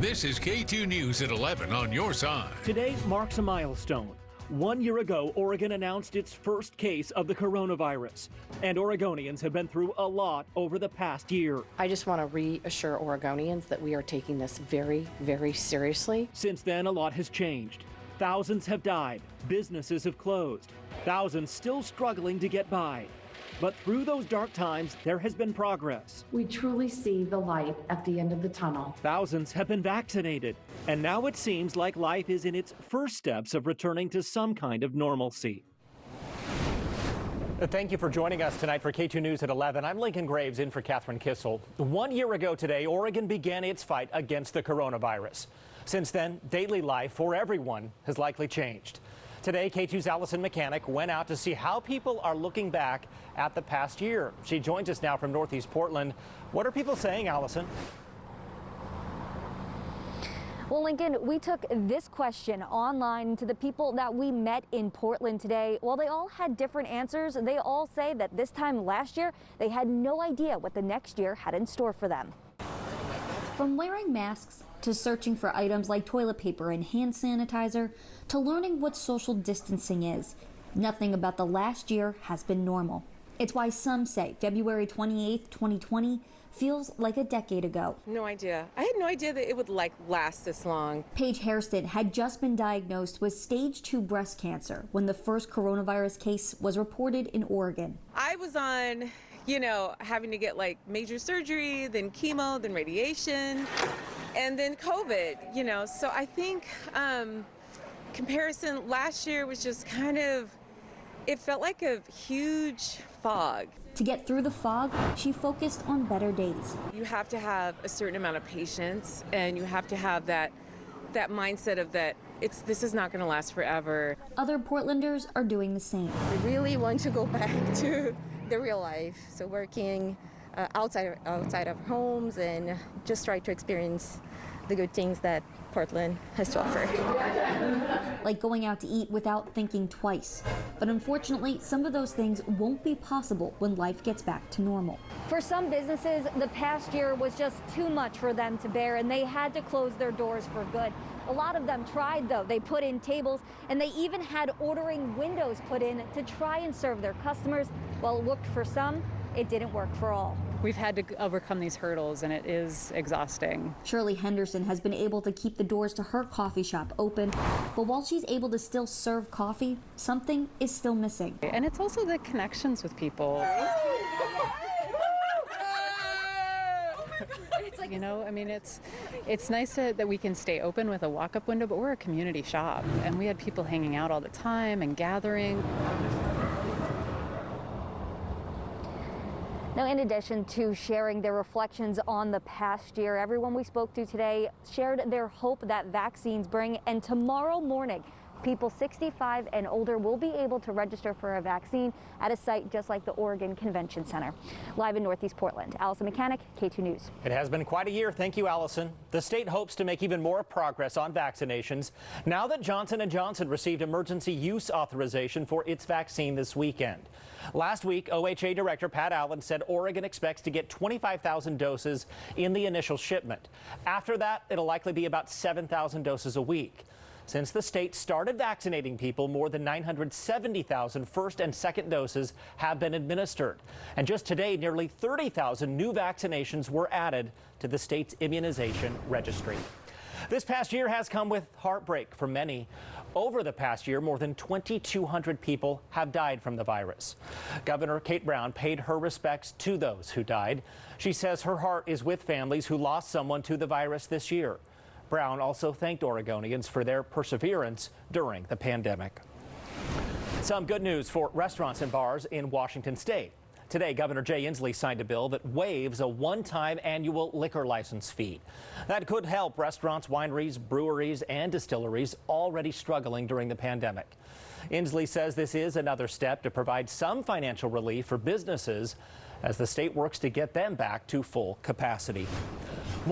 This is KATU News at 11 on your side. Today marks a milestone. 1 year ago, Oregon announced its first case of the coronavirus, and Oregonians have been through a lot over the past year. I just want to reassure Oregonians that we are taking this very, very seriously. Since then, a lot has changed. Thousands have died, businesses have closed, thousands still struggling to get by. But through those dark times, there has been progress. We truly see the light at the end of the tunnel. Thousands have been vaccinated, and now it seems like life is in its first steps of returning to some kind of normalcy. Thank you for joining us tonight for KATU News at 11. I'm Lincoln Graves in for Catherine Kissel. 1 year ago today, Oregon began its fight against the coronavirus. Since then, daily life for everyone has likely changed. Today, KATU's Allison Mechanic went out to see how people are looking back at the past year. She joins us now from Northeast Portland. What are people saying, Allison? Well, Lincoln, we took this question online to the people that we met in Portland today. While they all had different answers, they all say that this time last year, they had no idea what the next year had in store for them. From wearing masks to searching for items like toilet paper and hand sanitizer to learning what social distancing is, nothing about the last year has been normal. It's why some say February 28th, 2020 feels like a decade ago. No idea. I had no idea that it would last this long. Paige Hairston had just been diagnosed with stage 2 breast cancer when the first coronavirus case was reported in Oregon. I was on, having to get major surgery, then chemo, then radiation, and then COVID, so I think comparison last year was just it felt like a huge fog. To get through the fog, she focused on better days. You have to have a certain amount of patience, and you have to have that mindset of that this is not going to last forever. Other Portlanders are doing the same. We really want to go back to the real life, so working outside of homes and just try to experience the good things that Portland has to offer. Like going out to eat without thinking twice. But unfortunately, some of those things won't be possible when life gets back to normal. For some businesses, the past year was just too much for them to bear, and they had to close their doors for good. A lot of them tried, though. They put in tables, and they even had ordering windows put in to try and serve their customers. While it worked for some, it didn't work for all. We've had to overcome these hurdles, and it is exhausting. SHIRLEY Henderson has been able to keep the doors to her coffee shop open, but while she's able to still serve coffee, something is still missing. And it's also the connections with people. It's nice that we can stay open with a walk-up window, but we're a community shop, and we had people hanging out all the time and gathering. Now, in addition to sharing their reflections on the past year, everyone we spoke to today shared their hope that vaccines bring, and tomorrow morning, people 65 and older will be able to register for a vaccine at a site just like the Oregon Convention Center. Live in Northeast Portland, Allison Mechanic, KATU News. It has been quite a year. Thank you, Allison. The state hopes to make even more progress on vaccinations now that Johnson & Johnson received emergency use authorization for its vaccine this weekend. Last week, OHA Director Pat Allen said Oregon expects to get 25,000 doses in the initial shipment. After that, it'll likely be about 7,000 doses a week. Since the state started vaccinating people, more than 970,000 first and second doses have been administered. And just today, nearly 30,000 new vaccinations were added to the state's immunization registry. This past year has come with heartbreak for many. Over the past year, more than 2,200 people have died from the virus. Governor Kate Brown paid her respects to those who died. She says her heart is with families who lost someone to the virus this year. Brown also thanked Oregonians for their perseverance during the pandemic. Some good news for restaurants and bars in Washington state. Today, Governor Jay Inslee signed a bill that waives a one-time annual liquor license fee. That could help restaurants, wineries, breweries, and distilleries already struggling during the pandemic. Inslee says this is another step to provide some financial relief for businesses as the state works to get them back to full capacity.